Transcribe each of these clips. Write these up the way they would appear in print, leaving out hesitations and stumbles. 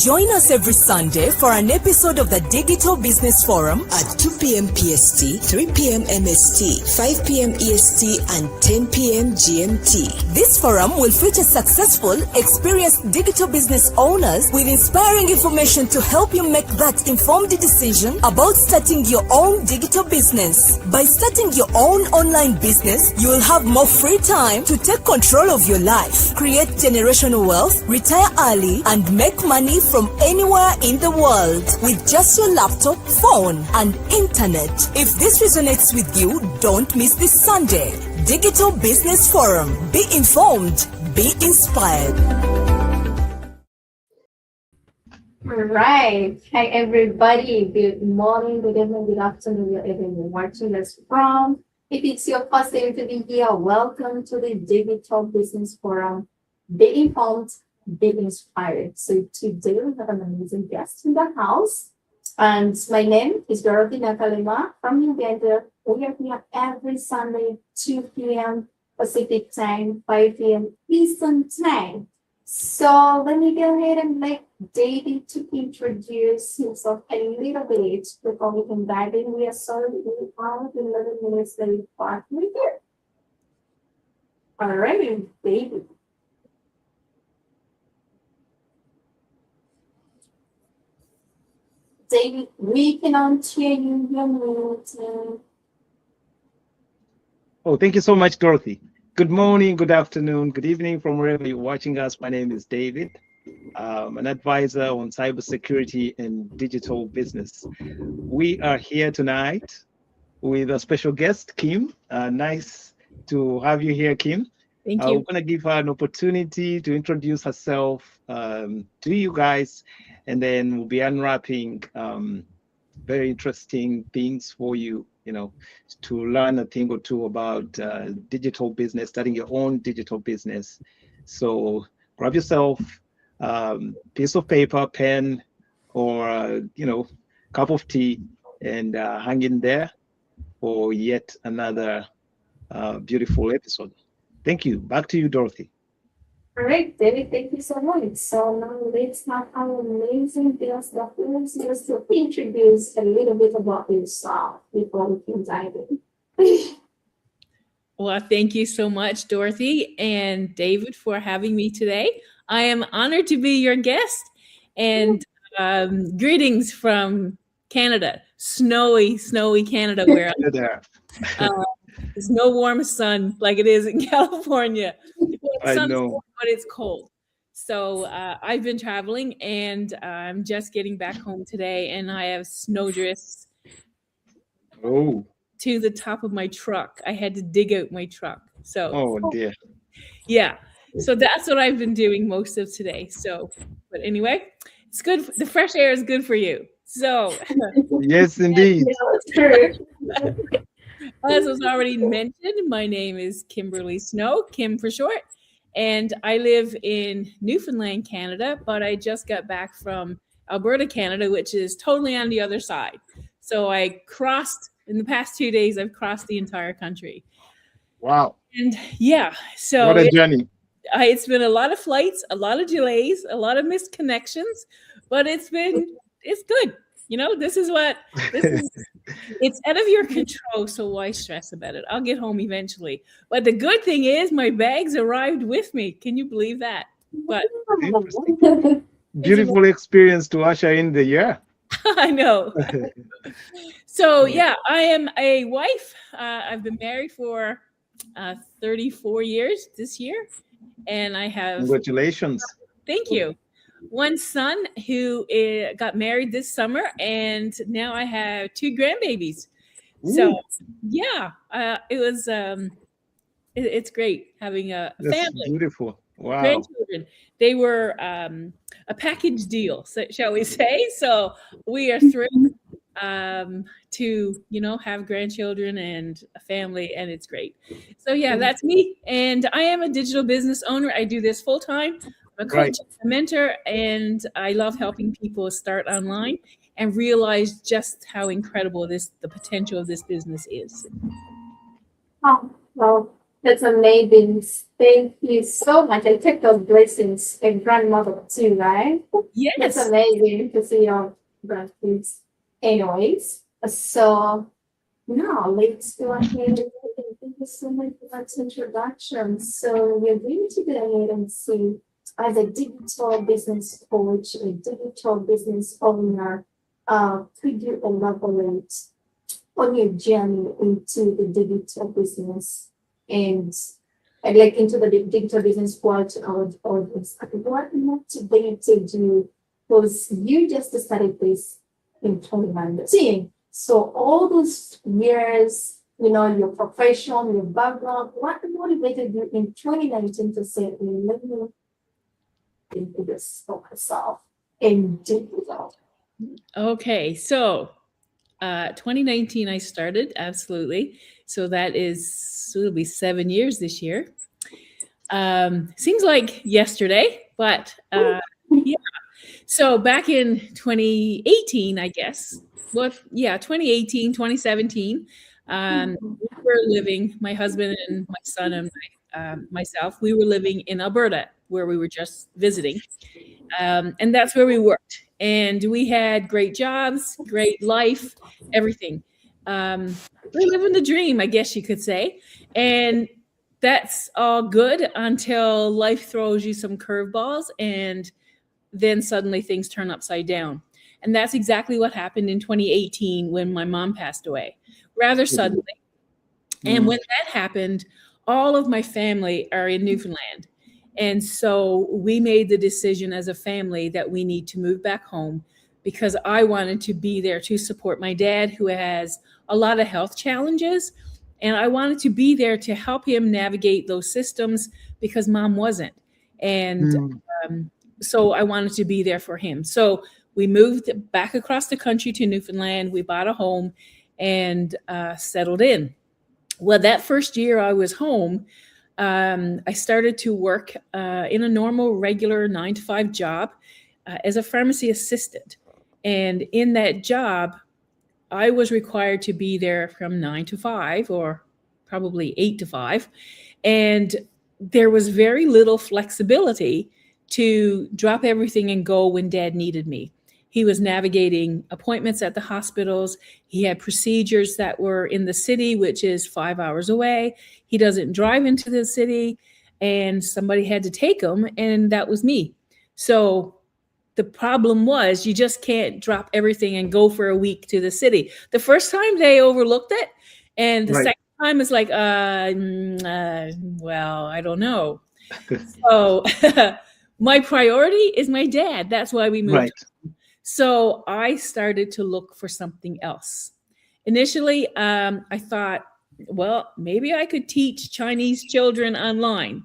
Join us every Sunday for an episode of the Digital Business Forum at 2 p.m. PST, 3 p.m. MST, 5 p.m. EST, and 10 p.m. GMT. This forum will feature successful, experienced digital business owners with inspiring information to help you make that informed decision about starting your own digital business. By starting your own online business, you will have more free time to take control of your life, create generational wealth, retire early, and make money from anywhere in the world with just your laptop, phone, and internet. If this resonates with you, don't miss this Sunday. Digital Business Forum. Be informed. Be inspired. All right. Hi, everybody. Good morning, good evening, good afternoon, wherever you're watching us from. If it's your first time to be here, welcome to the Digital Business Forum. Be informed, be inspired. So today we have an amazing guest in the house. And my name is Dorothy Nakalima from Uganda. We are here every Sunday, 2 p.m. Pacific time, 5 p.m. Eastern time. So let me go ahead and let David to introduce himself a little bit before we can dive in. We are sorry we have 11 minutes late, but we're here. All right, David. David, we cannot hear you. You're muted. Oh, thank you so much, Dorothy. Good morning, good afternoon, good evening from wherever you're watching us. My name is David. I'm an advisor on cybersecurity and digital business. We are here tonight with a special guest, Kim. Nice to have you here, Kim. Thank you. We're going to give her an opportunity to introduce herself to you guys, and then we'll be unwrapping very interesting things for you, to learn a thing or two about digital business, starting your own digital business. So grab yourself piece of paper, pen, or cup of tea, and hang in there for yet another beautiful episode. Thank you. Back to you, Dorothy. All right, David, thank you so much. So now let's have our amazing guest, Dr. Just to introduce a little bit about yourself before we can dive in. Well, thank you so much, Dorothy and David, for having me today. I am honored to be your guest, and greetings from Canada, snowy Canada, where there's no warm sun like it is in California. I know, but it's cold. So I've been traveling, and I'm just getting back home today, and I have snowdrifts to the top of my truck. I had to dig out my truck. So, oh dear. Yeah. So that's what I've been doing most of today. So, but anyway, it's good. The fresh air is good for you. So, yes, indeed. As was already mentioned, my name is Kimberly Snow, Kim for short, and I live in Newfoundland, Canada, but I just got back from Alberta, Canada, which is totally on the other side. So I crossed, in the past 2 days, I've crossed the entire country. Wow. And yeah, so what a journey. It's been a lot of flights, a lot of delays, a lot of missed connections, but it's good. It's out of your control, so why stress about it? I'll get home eventually. But the good thing is my bags arrived with me. Can you believe that? But beautiful experience to usher in the year. I know. So yeah, I am a wife. I've been married for 34 years this year, and I have. Congratulations. Thank you. One son who got married this summer, and now I have 2 grandbabies. Ooh. So yeah, it was. It's great having a family. Beautiful. Wow. Grandchildren. They were a package deal, shall we say? So we are thrilled to have grandchildren and a family, and it's great. So yeah, that's me, and I am a digital business owner. I do this full time. I'm a coach, a mentor, and I love helping people start online and realize just how incredible the potential of this business is. Well, That's amazing. Thank you so much. I take those blessings and grandmother too, right? That's Yes. amazing to see your grandkids. Anyways, so now let's go ahead and thank you so much for that introduction. So we're going to go ahead and see, as a digital business coach, a digital business owner, could you elaborate on your journey into the digital business and like into the digital business world to our audience? What motivated you? Because you just started this in 2019. So all those years, your profession, your background, what motivated you in 2019 to say, let me into this for myself and do it? Okay, so 2019 I started, absolutely. So it'll be 7 years this year. Seems like yesterday, but yeah. So back in 2018, I guess. Well, yeah, 2018, 2017, we were living, my husband and my son and myself, we were living in Alberta, where we were just visiting. And that's where we worked. And we had great jobs, great life, everything. We're living the dream, I guess you could say. And that's all good until life throws you some curveballs, and then suddenly things turn upside down. And that's exactly what happened in 2018 when my mom passed away, rather suddenly. And when that happened, all of my family are in Newfoundland. And so we made the decision as a family that we need to move back home, because I wanted to be there to support my dad, who has a lot of health challenges. And I wanted to be there to help him navigate those systems because mom wasn't. And so I wanted to be there for him. So we moved back across the country to Newfoundland. We bought a home and settled in. Well, that first year I was home, I started to work in a normal, regular 9-to-5 job as a pharmacy assistant. And in that job, I was required to be there from 9 to 5, or probably 8 to 5. And there was very little flexibility to drop everything and go when dad needed me. He was navigating appointments at the hospitals. He had procedures that were in the city, which is 5 hours away. He doesn't drive into the city, and somebody had to take him, and that was me. So the problem was, you just can't drop everything and go for a week to the city. The first time they overlooked it, and the second time is like, well, I don't know. So my priority is my dad. That's why we moved. So I started to look for something else. Initially, I thought, well, maybe I could teach Chinese children online,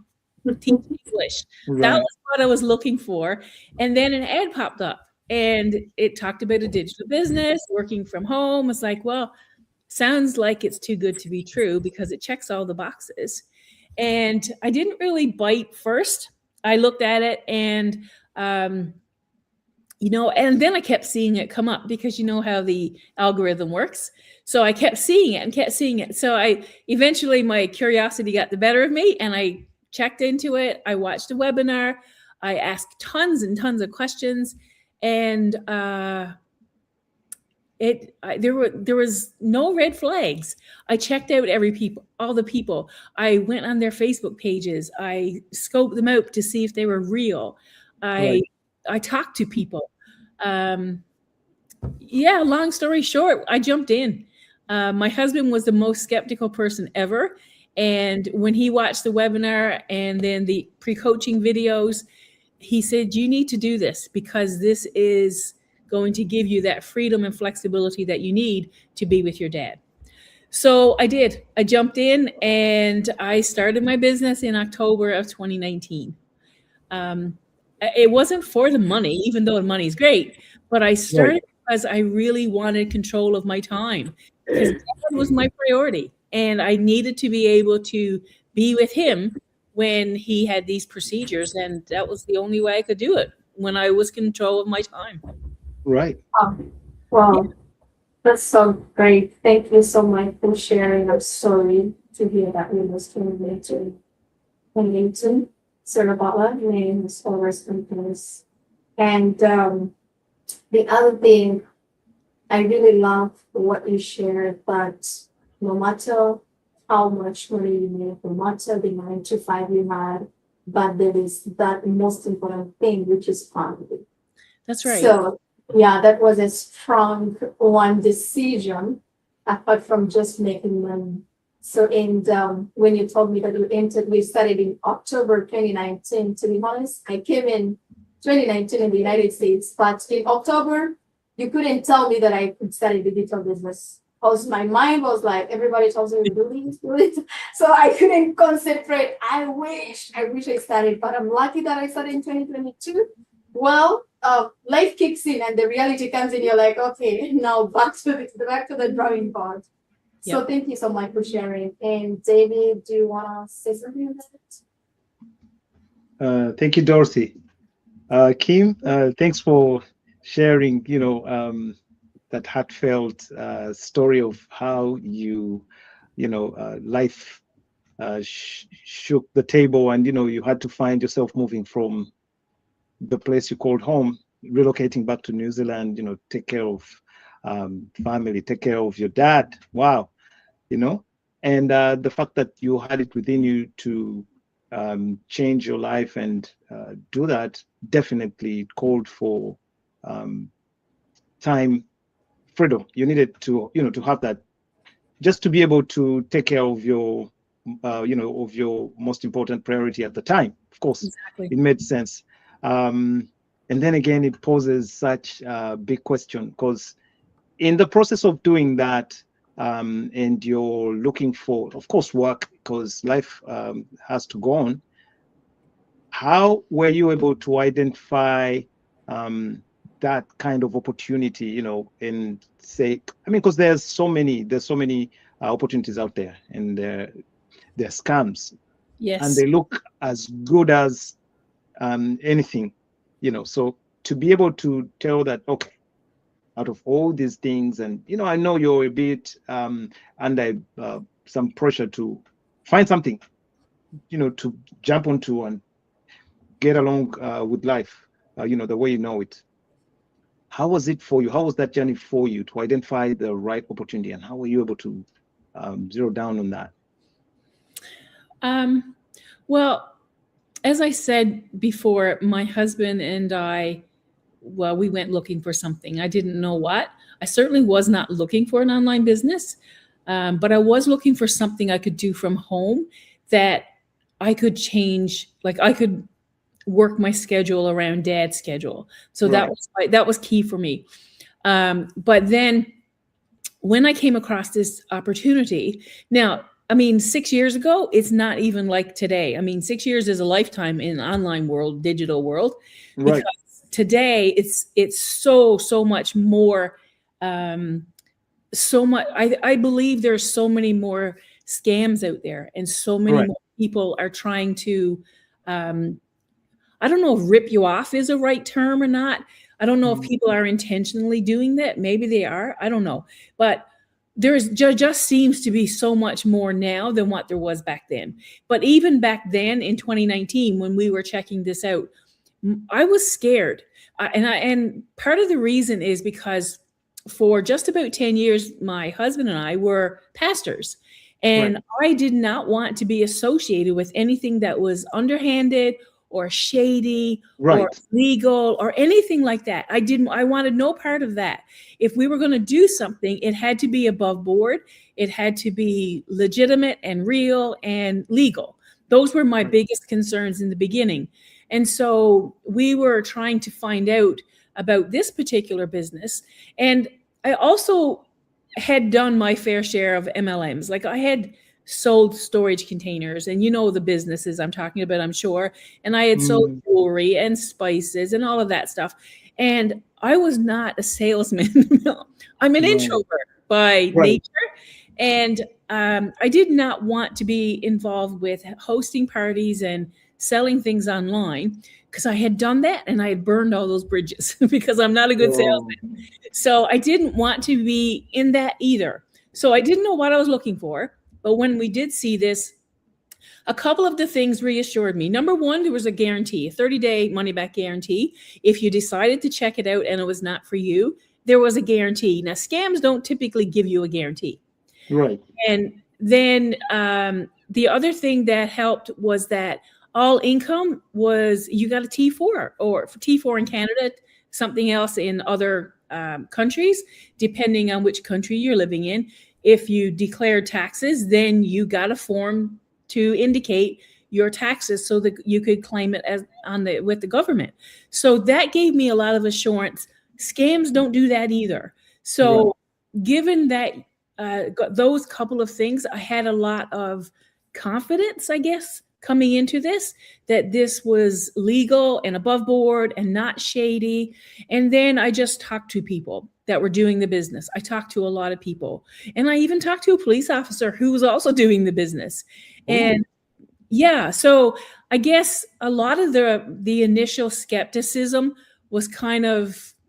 teach English. That was what I was looking for. And then an ad popped up, and it talked about a digital business, working from home. It's like, well, sounds like it's too good to be true, because it checks all the boxes. And I didn't really bite first. I looked at it, and and then I kept seeing it come up, because you know how the algorithm works. So I kept seeing it and kept seeing it. So eventually my curiosity got the better of me, and I checked into it. I watched a webinar. I asked tons and tons of questions, and there was no red flags. I checked out all the people. I went on their Facebook pages. I scoped them out to see if they were real. I talked to people. Long story short, I jumped in. My husband was the most skeptical person ever. And when he watched the webinar and then the pre-coaching videos, he said, you need to do this, because this is going to give you that freedom and flexibility that you need to be with your dad. So I did. I jumped in, and I started my business in October of 2019. It wasn't for the money, even though the money is great, but I started because I really wanted control of my time, because dad was my priority, and I needed to be able to be with him when he had these procedures, and that was the only way I could do it, when I was in control of my time. Wow. That's so great. Thank you so much for sharing. I'm sorry to hear that we was 2018. Sarabala, name is always companies. And the other thing, I really love what you shared, but no matter how much money you make, no matter the 9 to 5 you had, but there is that most important thing, which is family. That's right. So, yeah, that was a strong one decision apart from just making money. So, and when you told me that we started in October 2019, to be honest, I came in 2019 in the United States, but in October, you couldn't tell me that I could start a digital business. Because my mind was like, everybody tells me to do it. So I couldn't concentrate. I wish I started, but I'm lucky that I started in 2022. Well, life kicks in and the reality comes in. You're like, okay, now back to the drawing board. So Yep. thank you so much for sharing. And David, do you want to say something about it? Thank you, Dorothy. Kim, thanks for sharing, that heartfelt story of how life shook the table, and you had to find yourself moving from the place you called home, relocating back to New Zealand, take care of family, take care of your dad. Wow, and the fact that you had it within you to change your life and do that definitely called for time freedom. You needed to to have that, just to be able to take care of your of your most important priority at the time. Of course, Exactly. it made sense. And then again, it poses such a big question, because in the process of doing that, and you're looking for, of course, work, because life has to go on. How were you able to identify that kind of opportunity, and say, because there's so many opportunities out there, and they're scams, Yes. and they look as good as anything, so to be able to tell that, okay, out of all these things, and I know you're a bit under some pressure to find something, to jump onto and get along with life, the way you know it. How was it for you? How was that journey for you to identify the right opportunity, and how were you able to zero down on that? Well, as I said before, my husband and I, well, we went looking for something. I didn't know what. I certainly was not looking for an online business, but I was looking for something I could do from home that I could change. Like, I could work my schedule around Dad's schedule. So Right. that was key for me. But then when I came across this opportunity, now, 6 years ago, it's not even like today. 6 years is a lifetime in online world, digital world. Right. Because today it's so much more. So much. I believe there's so many more scams out there, and so many Correct. more people are trying to. I don't know if rip you off is a right term or not. I don't know if people are intentionally doing that. Maybe they are. I don't know. But there's just seems to be so much more now than what there was back then. But even back then in 2019, when we were checking this out, I was scared. And part of the reason is because for just about 10 years, my husband and I were pastors. And I did not want to be associated with anything that was underhanded or shady or legal or anything like that. I wanted no part of that. If we were going to do something, it had to be above board. It had to be legitimate and real and legal. Those were my biggest concerns in the beginning. And so we were trying to find out about this particular business. And I also had done my fair share of MLMs. Like, I had sold storage containers, and the businesses I'm talking about, I'm sure. And I had sold jewelry and spices and all of that stuff. And I was not a salesman. I'm an introvert by nature. And I did not want to be involved with hosting parties and selling things online, because I had done that and I had burned all those bridges because I'm not a good salesman. So I didn't want to be in that either. So I didn't know what I was looking for. But when we did see this, a couple of the things reassured me. Number one, there was a guarantee, a 30-day money-back guarantee. If you decided to check it out and it was not for you, there was a guarantee. Now, scams don't typically give you a guarantee. Right. And then the other thing that helped was that all income was, you got a T4, or for T4 in Canada, something else in other countries, depending on which country you're living in. If you declared taxes, then you got a form to indicate your taxes so that you could claim it as with the government. So that gave me a lot of assurance. Scams don't do that either. So given that those couple of things, I had a lot of confidence, I guess, coming into this, that this was legal and above board and not shady. And then I just talked to people that were doing the business. I talked to a lot of people, and I even talked to a police officer who was also doing the business. And yeah, so I guess a lot of the initial skepticism was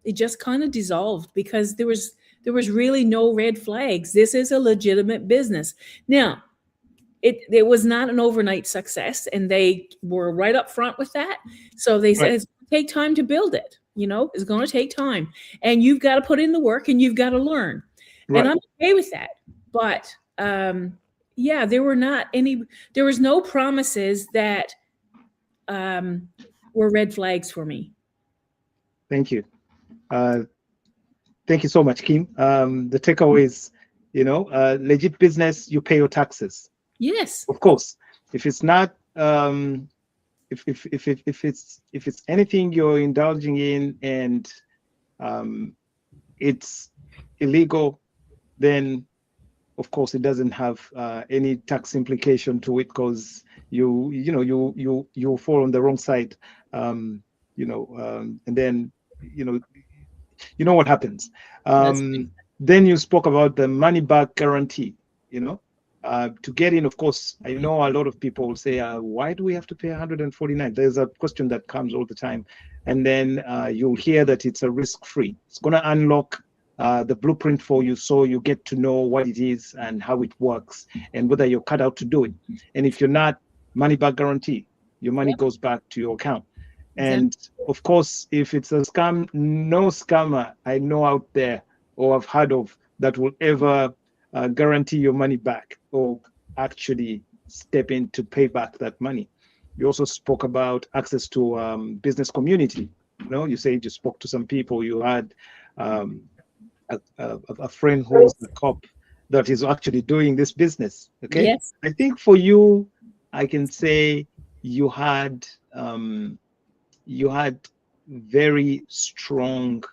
it just kind of dissolved, because there was really no red flags. This is a legitimate business. Now, it was not an overnight success, and they were right up front with that. So they said, it's going to take time to build it. It's going to take time, and you've got to put in the work, and you've got to learn. Right. And I'm okay with that. But yeah, there was no promises that were red flags for me. Thank you. Thank you so much, Kim. The takeaway is, legit business, you pay your taxes. Yes. Of course. If it's not, if it's anything you're indulging in and it's illegal, then of course it doesn't have any tax implication to it, because you fall on the wrong side, and then you know what happens. Then you spoke about the money back guarantee. To get in, of course, I know a lot of people will say, why do we have to pay 149? There's a question that comes all the time. And then you'll hear that it's a risk-free. It's going to unlock the blueprint for you, so you get to know what it is and how it works and whether you're cut out to do it. And if you're not, money back guarantee, your money goes back to your account. And of course, if it's a scam, no scammer I know out there or I've heard of that will ever guarantee your money back or actually step in to pay back that money. You also spoke about access to business community. You said you spoke to some people. You had a friend who was a cop that is actually doing this business. Okay. Yes. I think for you, I can say you had very strong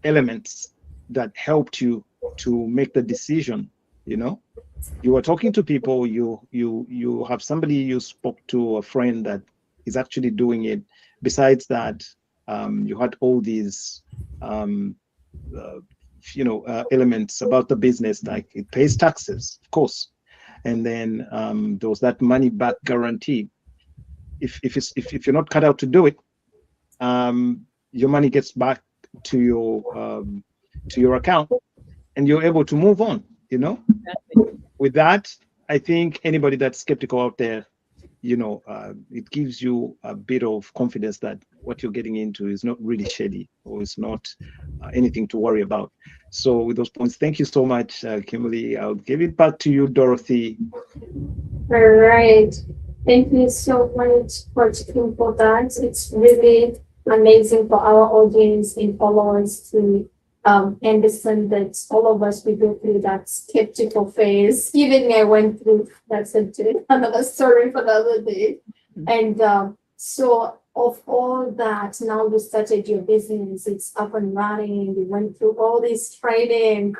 elements that helped you to make the decision. You were talking to people, you have somebody you spoke to, a friend that is actually doing it. Besides that, you had all these elements about the business, like it pays taxes, of course, and then there was that money back guarantee. If you're not cut out to do it, your money gets back to your account, and you're able to move on. With that, I think anybody that's skeptical out there, it gives you a bit of confidence that what you're getting into is not really shady, or it's not anything to worry about. So with those points, thank you so much, Kimberly. I'll give it back to you, Dorothy. All right. Thank you so much for that. It's really amazing for our audience and followers to understand that all of us, we go through that skeptical phase. Even I went through that. Another story for the other day. And so of all that, now you started your business, it's up and running, you went through all this training.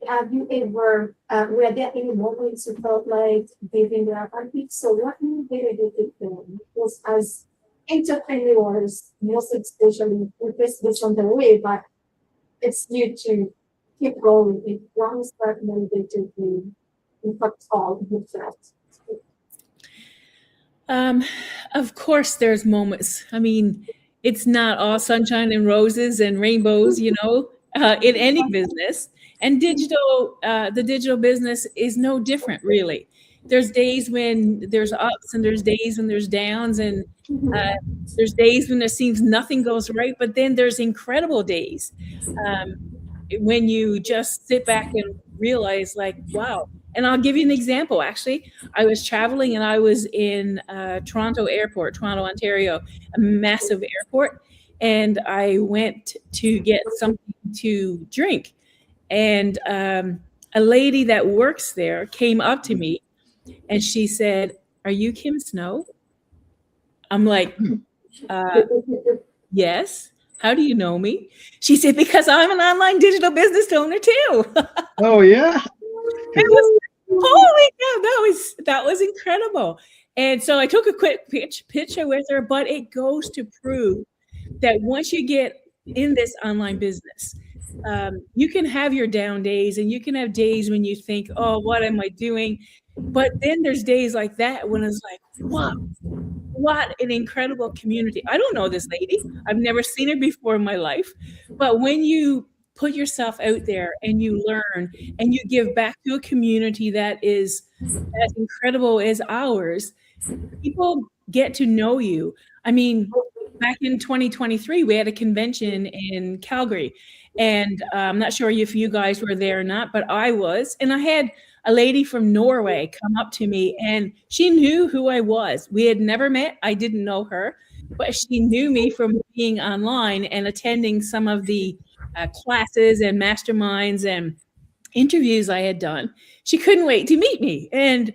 Have you ever, were there any moments you felt like giving up? I think so. What motivated you to? Because as entrepreneurs, most especially, we face this on the way, but it's you to keep going. It once that motivated you, in fact, all with that. Of course, there's moments. I mean, it's not all sunshine and roses and rainbows, in any business. And digital, the digital business is no different, really. There's days when there's ups and there's days when there's downs, and there's days when it seems nothing goes right, but then there's incredible days when you just sit back and realize, like, wow. And I'll give you an example. Actually, I was traveling and I was in Toronto Airport, Toronto, Ontario, a massive airport, and I went to get something to drink. And a lady that works there came up to me and she said, "Are you Kim Snow?" I'm like, yes. How do you know me? She said, "Because I'm an online digital business owner too." Oh yeah. It was, holy cow, that was incredible. And so I took a quick picture with her, but it goes to prove that once you get in this online business, you can have your down days and you can have days when you think, oh, what am I doing? But then there's days like that when it's like, wow, what an incredible community. I don't know this lady. I've never seen her before in my life. But when you put yourself out there and you learn and you give back to a community that is as incredible as ours, people get to know you. I mean, back in 2023, we had a convention in Calgary, and I'm not sure if you guys were there or not, but I was. And I had a lady from Norway come up to me, and she knew who I was. We had never met. I didn't know her, but she knew me from being online and attending some of the classes and masterminds and interviews I had done. She couldn't wait to meet me, and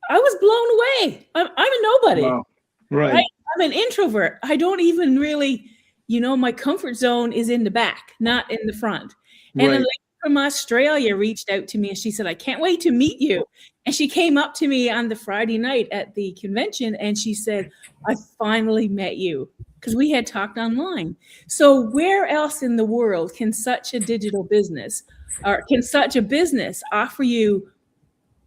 I was blown away. I'm a nobody. Wow. Right. I'm an introvert. I don't even really, my comfort zone is in the back, not in the front. And a lady from Australia reached out to me and she said, "I can't wait to meet you." And she came up to me on the Friday night at the convention and she said, "I finally met you," because we had talked online. So where else in the world can such a digital business or can such a business offer you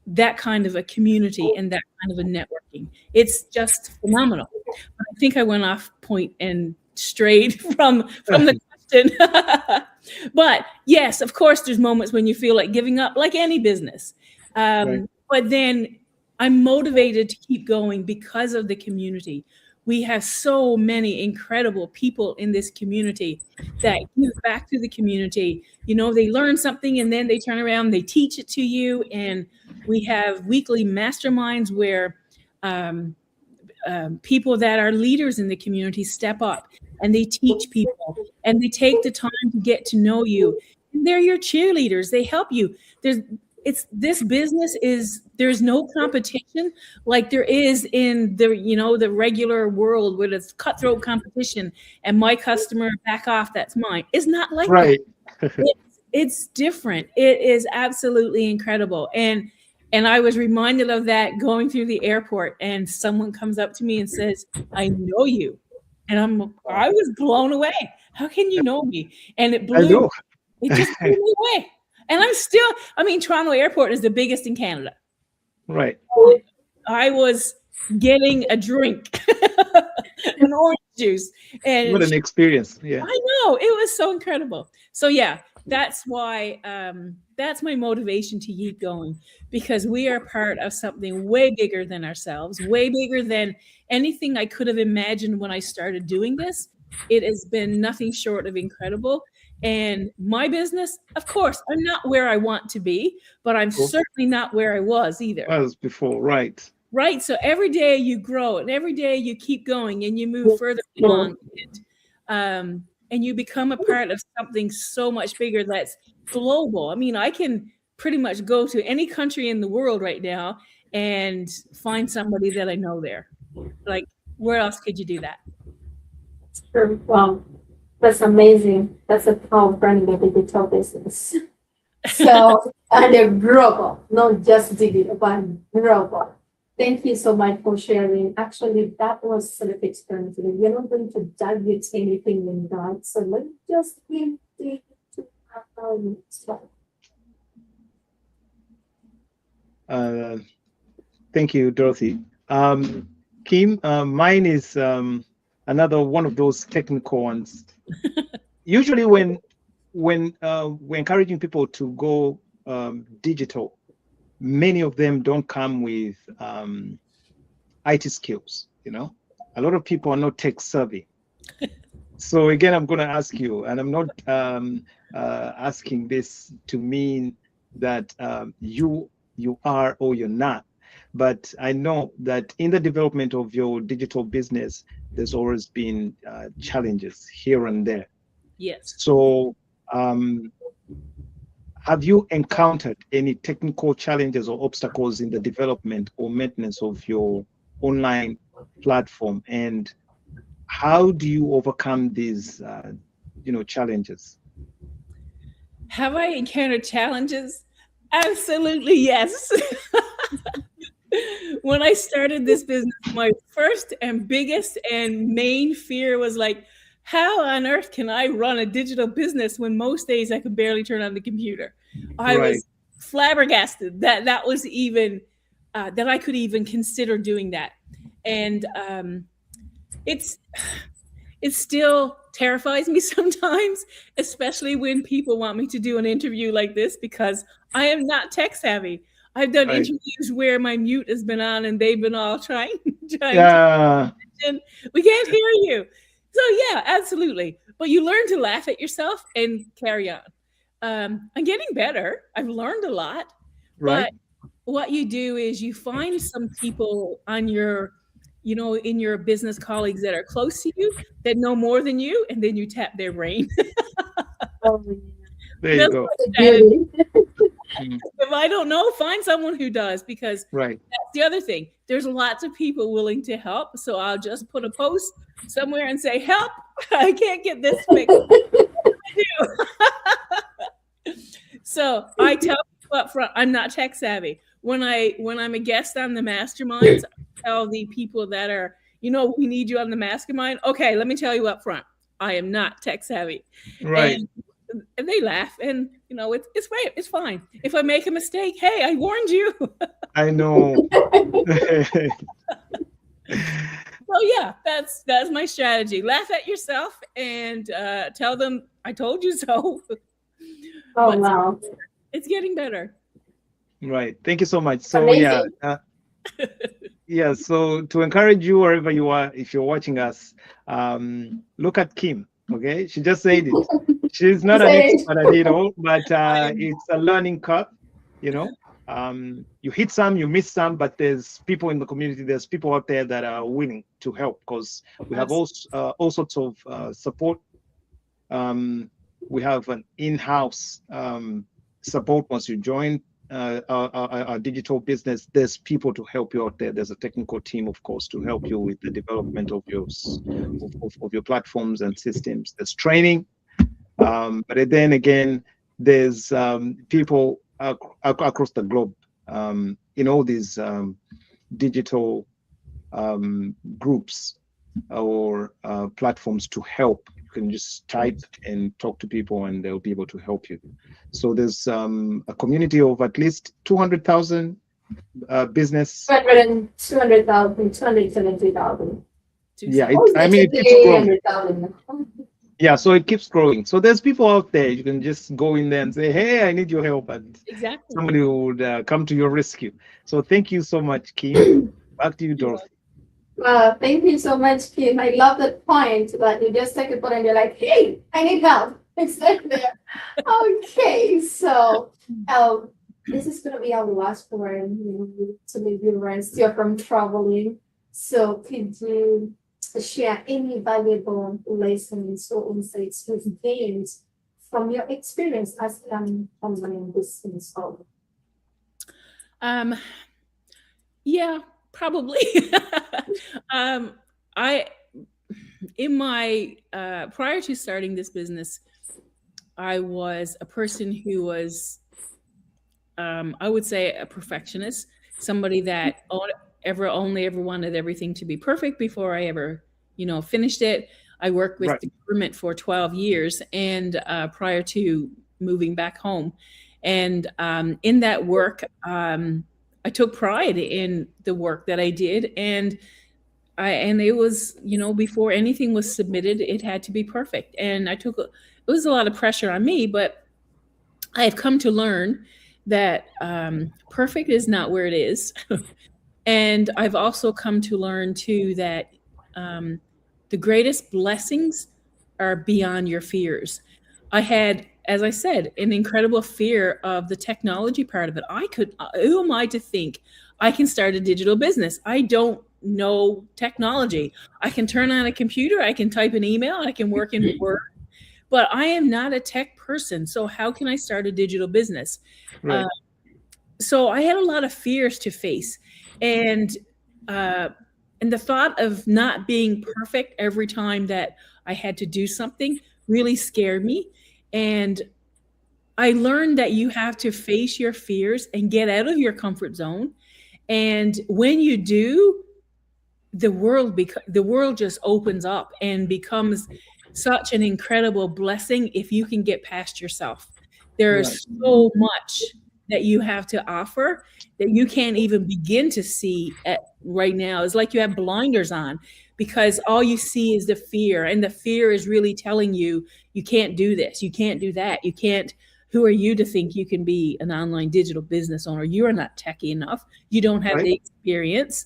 that kind of a community and that kind of a networking? It's just phenomenal. I think I went off point and strayed from the question. But yes, of course, there's moments when you feel like giving up, like any business. But then I'm motivated to keep going because of the community. We have so many incredible people in this community that give back to the community. They learn something and then they turn around, they teach it to you. And we have weekly masterminds where people that are leaders in the community step up and they teach people and they take the time to get to know you. And they're your cheerleaders. They help you. This business there's no competition like there is in the regular world where it's cutthroat competition and my customer back off, that's mine. It's not like that. It's different. It is absolutely incredible. And I was reminded of that going through the airport and someone comes up to me and says, "I know you." And I was blown away. How can you know me? And it just blew me away. And Toronto Airport is the biggest in Canada. Right. I was getting a drink, an orange juice. And what an experience. Yeah. I know. It was so incredible. So yeah, that's why, that's my motivation to keep going, because we are part of something way bigger than ourselves, way bigger than anything I could have imagined when I started doing this. It has been nothing short of incredible. And my business, of course, I'm not where I want to be, but I'm certainly not where I was either. As before, right. Right. So every day you grow and every day you keep going and you move further along. And you become a part of something so much bigger that's global. I mean, I can pretty much go to any country in the world right now and find somebody that I know there. Like, where else could you do that? Sure. Wow. That's amazing. That's a power brand of digital business. So, and they're global, not just digital, but global. Thank you so much for sharing. Actually, that was self-explanatory today. We're not going to dive into anything in that. So let's just get to our slide. Thank you, Dorothy. Kim, mine is another one of those technical ones. Usually when when we're encouraging people to go digital, many of them don't come with IT skills. A lot of people are not tech savvy. So again, I'm going to ask you, and I'm not asking this to mean that you are or you're not, but I know that in the development of your digital business, there's always been challenges here and there. Yes. So have you encountered any technical challenges or obstacles in the development or maintenance of your online platform, and how do you overcome these challenges? Have I encountered challenges? Absolutely, yes. When I started this business, my first and biggest and main fear was like, how on earth can I run a digital business when most days I could barely turn on the computer? I was flabbergasted that was even that I could even consider doing that. And it still terrifies me sometimes, especially when people want me to do an interview like this, because I am not tech savvy. I've done interviews where my mute has been on and they've been all trying to, we can't hear you. So yeah, absolutely. But you learn to laugh at yourself and carry on. I'm getting better. I've learned a lot. But what you do is you find some people on your, in your business colleagues that are close to you that know more than you, and then you tap their brain. There you go. If I don't know, find someone who does, because that's the other thing. There's lots of people willing to help. So I'll just put a post somewhere and say, help, I can't get this fixed. So I tell people up front, I'm not tech savvy. When I'm a guest on the masterminds, I tell the people that are, we need you on the mastermind. Okay, let me tell you up front, I am not tech savvy. And they laugh, and it's great. It's fine. If I make a mistake, hey, I warned you. I know. So yeah, that's my strategy. Laugh at yourself and tell them I told you so. Oh wow, it's getting better. Right. Thank you so much. So amazing. yeah. So to encourage you wherever you are, if you're watching us, look at Kim. Okay, she just said it. She's not an expert at it all, but it's a learning curve. You hit some, you miss some, but there's people in the community, there's people out there that are willing to help, because we have all sorts of support. We have an in-house support once you join our digital business. There's people to help you out there. There's a technical team, of course, to help you with the development of your platforms and systems. There's training, but then again, there's people across the globe in all these digital groups or platforms to help. You can just type and talk to people, and they'll be able to help you. So there's a community of at least 200,000 business. 200,000, 270,000. Yeah, it keeps growing. Yeah, so it keeps growing. So there's people out there. You can just go in there and say, hey, I need your help. And somebody would come to your rescue. So thank you so much, Kim. Back to you, Dorothy. Thank you so much, Kim. I love that point that you just take a phone and you're like, hey, I need help. It's like there. Okay, so this is going to be our last one to the viewers still from traveling. So could you share any valuable lessons or insights you've gained from your experience as an online business owner? Yeah, probably. In my prior to starting this business, I was a person who was, I would say, a perfectionist, somebody that only ever wanted everything to be perfect before I ever, finished it. I worked with the government for 12 years and prior to moving back home. And in that work, I took pride in the work that I did. And and it was, before anything was submitted, it had to be perfect. And it was a lot of pressure on me, but I have come to learn that perfect is not where it is. And I've also come to learn too that the greatest blessings are beyond your fears. I had, as I said, an incredible fear of the technology part of it. Who am I to think I can start a digital business? I don't know technology. I can turn on a computer, I can type an email, I can work in Word, but I am not a tech person. So how can I start a digital business? Right. So I had a lot of fears to face, and the thought of not being perfect every time that I had to do something really scared me. And I learned that you have to face your fears and get out of your comfort zone. And when you do, the world just opens up and becomes such an incredible blessing if you can get past yourself. There is so much that you have to offer that you can't even begin to see right now. It's like you have blinders on because all you see is the fear, and the fear is really telling you you can't do this, you can't do that, you can't. Who are you to think you can be an online digital business owner? You are not techy enough. You don't have the experience.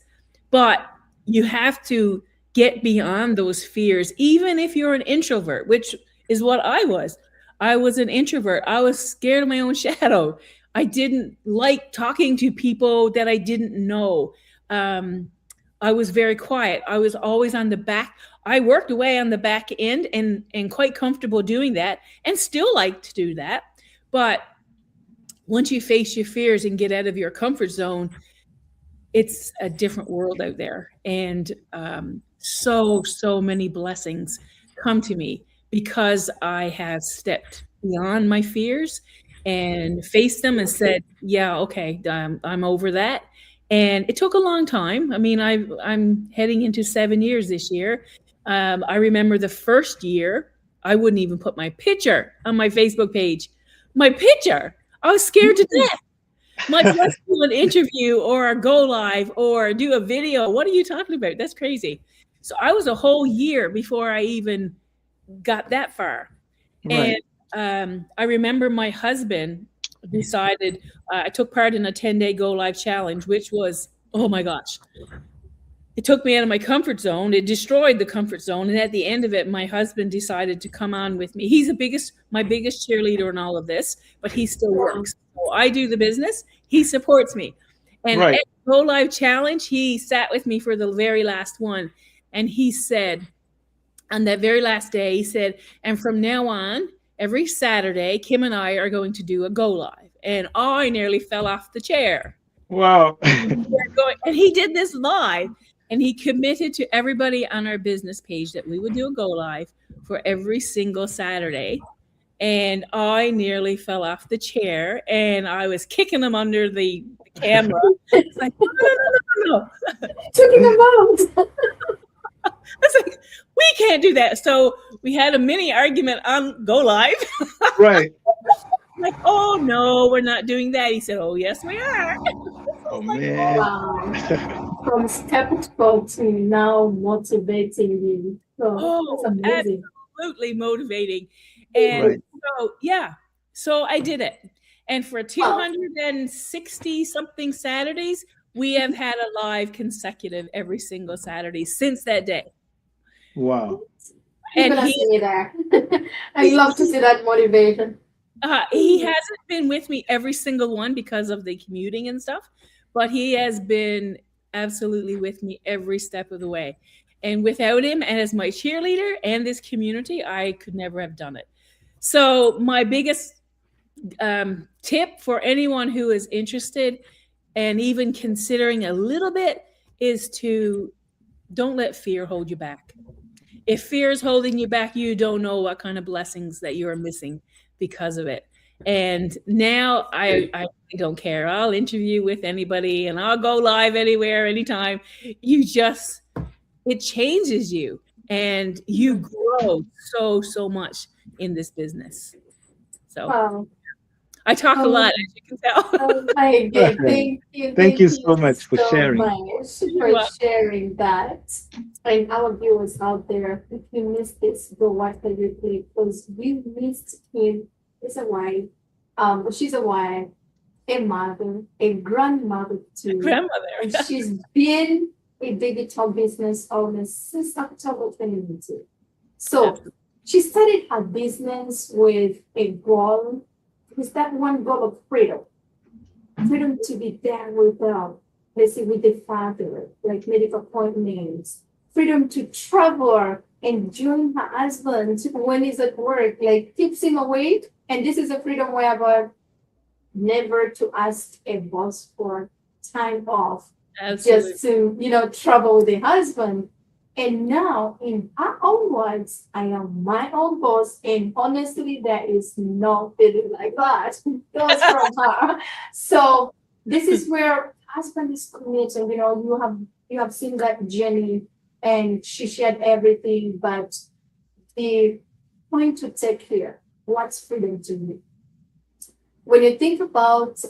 But you have to get beyond those fears, even if you're an introvert, which is what I was. I was an introvert. I was scared of my own shadow. I didn't like talking to people that I didn't know. I was very quiet. I was always on the back. I worked away on the back end and quite comfortable doing that, and still like to do that. But once you face your fears and get out of your comfort zone, it's a different world out there. And so many blessings come to me because I have stepped beyond my fears and faced them and said, yeah, okay, I'm over that. And it took a long time. I mean, I'm heading into 7 years this year. I remember the first year, I wouldn't even put my picture on my Facebook page. My picture. I was scared to death. My let's do an interview or a go live or do a video. What are you talking about? That's crazy. So I was a whole year before I even got that far. Right. And I remember my husband decided, I took part in a 10-day go live challenge, which was, oh my gosh. It took me out of my comfort zone. It destroyed the comfort zone. And at the end of it, my husband decided to come on with me. He's my biggest cheerleader in all of this, but he still works. So I do the business. He supports me. And at the Go Live Challenge, he sat with me for the very last one. And he said, on that very last day, he said, and from now on, every Saturday, Kim and I are going to do a Go Live. And I nearly fell off the chair. Wow. And he did this live. And he committed to everybody on our business page that we would do a go live for every single Saturday. And I nearly fell off the chair and I was kicking him under the camera. It's like, no. Kicking him out. I was like, we can't do that. So we had a mini argument on Go Live. Right. Like, oh no, we're not doing that. He said, oh yes, we are. Oh man. Wow. From skeptical to now motivating you. So that's amazing. Absolutely motivating. And so I did it. And for 260 something Saturdays, we have had a live consecutive every single Saturday since that day. Wow. And see that. I love to see that motivation. He hasn't been with me every single one because of the commuting and stuff, but he has been absolutely with me every step of the way. And without him and as my cheerleader and this community, I could never have done it. So my biggest tip for anyone who is interested and even considering a little bit is to don't let fear hold you back. If fear is holding you back, you don't know what kind of blessings that you're missing because of it. And now I don't care. I'll interview with anybody and I'll go live anywhere, anytime. It changes you and you grow so much in this business. So I talk a lot, as you can tell. Oh my God. Thank you so much for sharing. Much for sharing that. And our viewers out there, if you missed this, go watch the replay because we missed him. He's a wife. She's a wife, a mother, a grandmother too. Grandmother. And she's been a digital business owner since October 2022. So she started her business with a goal. Is that one goal of freedom? Freedom to be there with let's say with the father, like medical appointments. Freedom to travel and join her husband when he's at work, like keeps him awake. And this is a freedom whereby never to ask a boss for time off. Absolutely. Just to, travel with the husband. And now, in her own words, I am my own boss. And honestly, there is no feeling like that. Goes from her. So this is where husband is committed. You have seen that journey, and she shared everything. But the point to take here, what's freedom to you? When you think about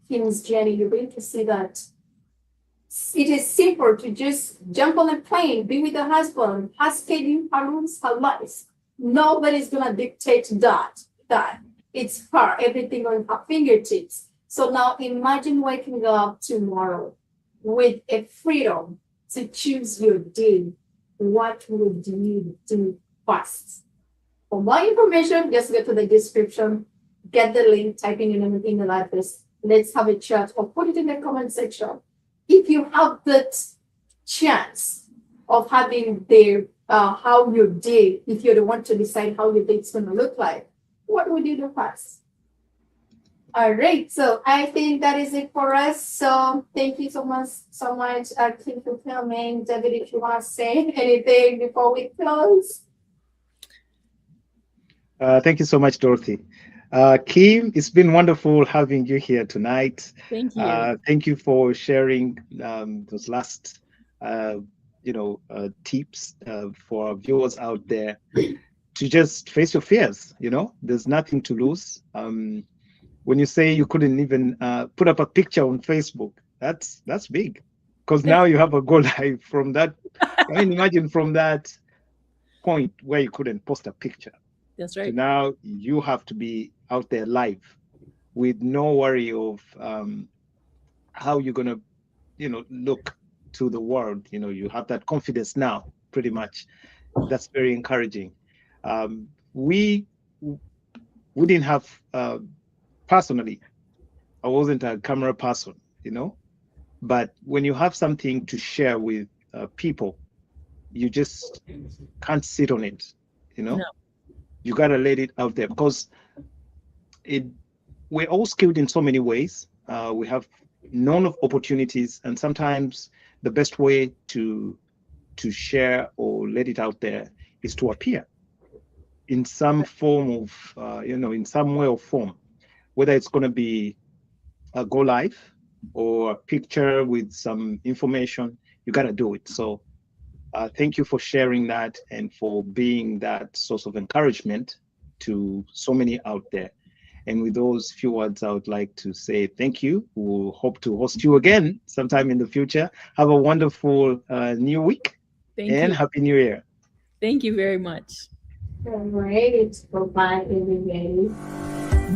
Kim's journey, you're going to see that it is simple to just jump on a plane, be with the husband, her schedule, her rules, her life. Nobody's gonna dictate that. It's her, everything on her fingertips. So now imagine waking up tomorrow with a freedom to choose your day. What would you do first? For more information, just go to the description, get the link, type in your email address. Let's have a chat or put it in the comment section. If you have that chance of having how your day, if you're the one to decide how your day is going to look like, what would you do first? All right, so I think that is it for us. So thank you so much, Kim, for filming. David, if you want to say anything before we close. Thank you so much, Dorothy. Kim, it's been wonderful having you here tonight. Thank you. Thank you for sharing those last, tips for our viewers out there to just face your fears. There's nothing to lose. When you say you couldn't even put up a picture on Facebook, that's big, because now you have a goal live from that. I mean, imagine from that point where you couldn't post a picture. That's right. So now you have to be out there live with no worry of how you're gonna, look to the world. You have that confidence now, pretty much. That's very encouraging. We didn't have personally. I wasn't a camera person, but when you have something to share with people, you just can't sit on it, No. You got to let it out there, because we're all skilled in so many ways. We have known of opportunities, and sometimes the best way to share or let it out there is to appear in some form of, in some way or form, whether it's going to be a go live or a picture with some information. You got to do it. So thank you for sharing that and for being that source of encouragement to so many out there. And with those few words, I would like to say thank you. We'll hope to host you again sometime in the future. Have a wonderful new week. Thank you. Happy New Year. Thank you very much. Great. Bye-bye, everybody.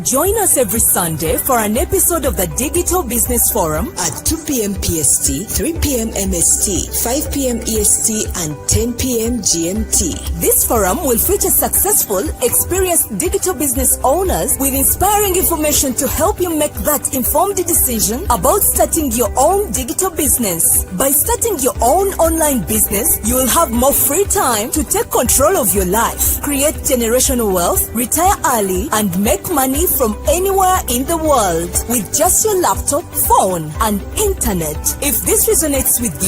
Join us every Sunday for an episode of the Digital Business Forum at 2 p.m. PST, 3 p.m. MST, 5 p.m. EST, and 10 p.m. GMT. This forum will feature successful, experienced digital business owners with inspiring information to help you make that informed decision about starting your own digital business. By starting your own online business, you will have more free time to take control of your life, create generational wealth, retire early, and make money from anywhere in the world with just your laptop, phone, and internet. If this resonates with you,